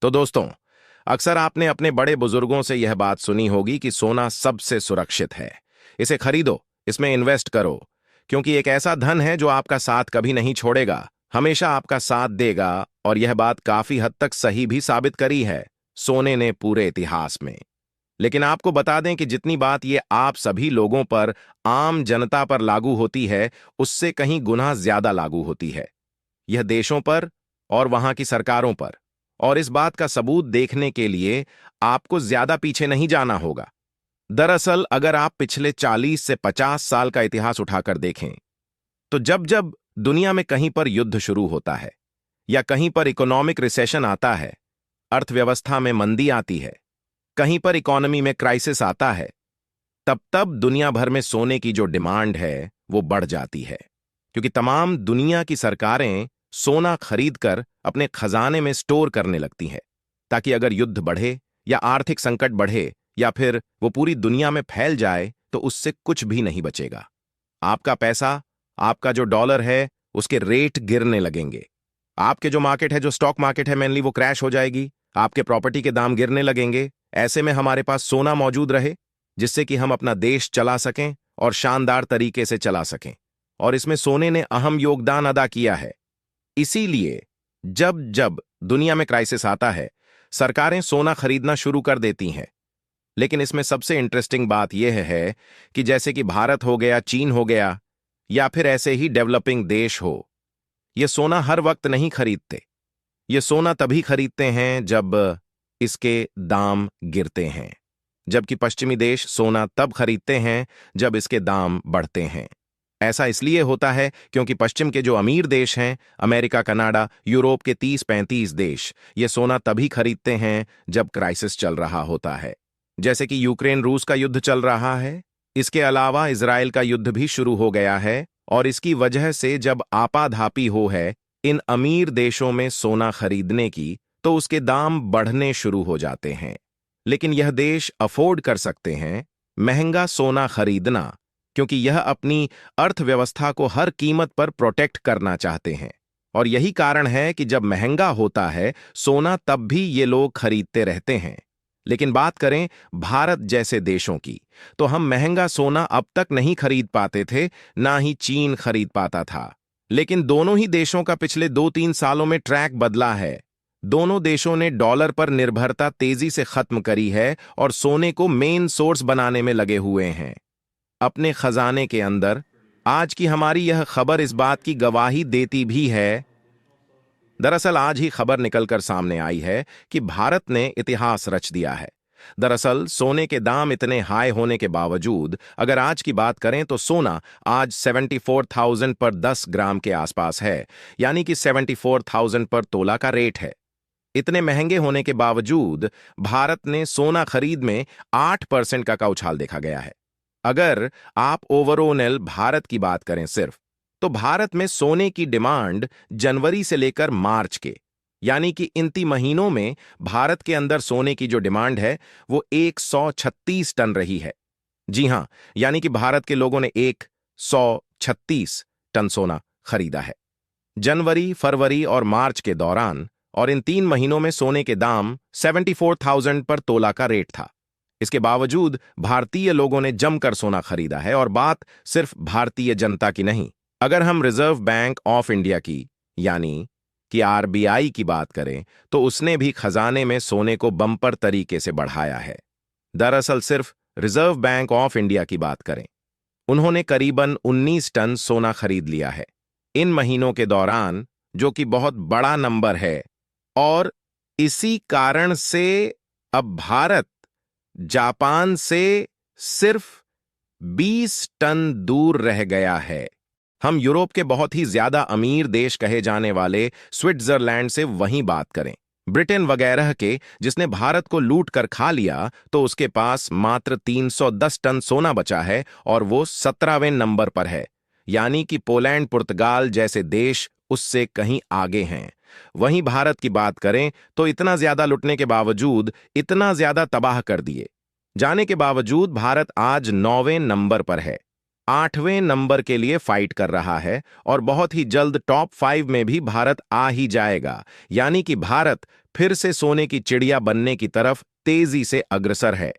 तो दोस्तों, अक्सर आपने अपने बड़े बुजुर्गों से यह बात सुनी होगी कि सोना सबसे सुरक्षित है। इसे खरीदो, इसमें इन्वेस्ट करो, क्योंकि एक ऐसा धन है जो आपका साथ कभी नहीं छोड़ेगा, हमेशा आपका साथ देगा। और यह बात काफी हद तक सही भी साबित करी है सोने ने पूरे इतिहास में। लेकिन आपको बता दें कि जितनी बात ये आप सभी लोगों पर, आम जनता पर लागू होती है, उससे कहीं गुना ज्यादा लागू होती है। यह देशों पर और वहां की सरकारों पर। और इस बात का सबूत देखने के लिए आपको ज्यादा पीछे नहीं जाना होगा। दरअसल अगर आप पिछले 40 से 50 साल का इतिहास उठाकर देखें, तो जब जब दुनिया में कहीं पर युद्ध शुरू होता है या कहीं पर इकोनॉमिक रिसेशन आता है, अर्थव्यवस्था में मंदी आती है, कहीं पर इकोनॉमी में क्राइसिस आता है, तब तब दुनिया भर में सोने की जो डिमांड है वो बढ़ जाती है। क्योंकि तमाम दुनिया की सरकारें सोना खरीदकर अपने खजाने में स्टोर करने लगती हैं, ताकि अगर युद्ध बढ़े या आर्थिक संकट बढ़े या फिर वो पूरी दुनिया में फैल जाए तो उससे कुछ भी नहीं बचेगा। आपका पैसा, आपका जो डॉलर है, उसके रेट गिरने लगेंगे। आपके जो मार्केट है, जो स्टॉक मार्केट है मेनली, वो क्रैश हो जाएगी। आपके प्रॉपर्टी के दाम गिरने लगेंगे। ऐसे में हमारे पास सोना मौजूद रहे, जिससे कि हम अपना देश चला सकें और शानदार तरीके से चला सकें। और इसमें सोने ने अहम योगदान अदा किया है। इसीलिए जब जब दुनिया में क्राइसिस आता है, सरकारें सोना खरीदना शुरू कर देती हैं। लेकिन इसमें सबसे इंटरेस्टिंग बात यह है कि जैसे कि भारत हो गया, चीन हो गया, या फिर ऐसे ही डेवलपिंग देश हो, ये सोना हर वक्त नहीं खरीदते। ये सोना तभी खरीदते हैं जब इसके दाम गिरते हैं। जबकि पश्चिमी देश सोना तब खरीदते हैं जब इसके दाम बढ़ते हैं। ऐसा इसलिए होता है क्योंकि पश्चिम के जो अमीर देश हैं, अमेरिका, कनाडा, यूरोप के 30-35 देश, ये सोना तभी खरीदते हैं जब क्राइसिस चल रहा होता है। जैसे कि यूक्रेन रूस का युद्ध चल रहा है। इसके अलावा इजराइल का युद्ध भी शुरू हो गया है। और इसकी वजह से जब आपाधापी हो है इन अमीर देशों में सोना खरीदने की, तो उसके दाम बढ़ने शुरू हो जाते हैं। लेकिन यह देश अफोर्ड कर सकते हैं महंगा सोना खरीदना, क्योंकि यह अपनी अर्थव्यवस्था को हर कीमत पर प्रोटेक्ट करना चाहते हैं। और यही कारण है कि जब महंगा होता है सोना, तब भी ये लोग खरीदते रहते हैं। लेकिन बात करें भारत जैसे देशों की, तो हम महंगा सोना अब तक नहीं खरीद पाते थे, ना ही चीन खरीद पाता था। लेकिन दोनों ही देशों का पिछले 2-3 सालों में ट्रैक बदला है। दोनों देशों ने डॉलर पर निर्भरता तेजी से खत्म करी है और सोने को मेन सोर्स बनाने में लगे हुए हैं अपने खजाने के अंदर। आज की हमारी यह खबर इस बात की गवाही देती भी है। दरअसल आज ही खबर निकलकर सामने आई है कि भारत ने इतिहास रच दिया है। दरअसल सोने के दाम इतने हाई होने के बावजूद अगर आज की बात करें तो सोना आज 74,000 पर 10 ग्राम के आसपास है, यानी कि 74,000 पर तोला का रेट है। इतने महंगे होने के बावजूद भारत ने सोना खरीद में 8% का उछाल देखा गया है। अगर आप ओवरऑल भारत की बात करें सिर्फ, तो भारत में सोने की डिमांड जनवरी से लेकर मार्च के, यानी कि इन 3 महीनों में भारत के अंदर सोने की जो डिमांड है वो 136 टन रही है। जी हां, यानी कि भारत के लोगों ने 136 टन सोना खरीदा है जनवरी, फरवरी और मार्च के दौरान। और इन 3 महीनों में सोने के दाम 74,000 पर तोला का रेट था। इसके बावजूद भारतीय लोगों ने जमकर सोना खरीदा है। और बात सिर्फ भारतीय जनता की नहीं, अगर हम रिजर्व बैंक ऑफ इंडिया की, यानी कि आरबीआई की बात करें, तो उसने भी खजाने में सोने को बम्पर तरीके से बढ़ाया है। दरअसल सिर्फ रिजर्व बैंक ऑफ इंडिया की बात करें, उन्होंने करीबन 19 टन सोना खरीद लिया है इन महीनों के दौरान, जो कि बहुत बड़ा नंबर है। और इसी कारण से अब भारत जापान से सिर्फ 20 टन दूर रह गया है। हम यूरोप के बहुत ही ज्यादा अमीर देश कहे जाने वाले स्विट्जरलैंड से वहीं बात करें, ब्रिटेन वगैरह के, जिसने भारत को लूट कर खा लिया, तो उसके पास मात्र 310 टन सोना बचा है और वो 17वें नंबर पर है। यानी कि पोलैंड, पुर्तगाल जैसे देश उससे कहीं आगे हैं। वहीं भारत की बात करें तो इतना ज्यादा लुटने के बावजूद, इतना ज्यादा तबाह कर दिए जाने के बावजूद भारत आज 9वें नंबर पर है। 8वें नंबर के लिए फाइट कर रहा है और बहुत ही जल्द टॉप 5 में भी भारत आ ही जाएगा। यानी कि भारत फिर से सोने की चिड़िया बनने की तरफ तेजी से अग्रसर है।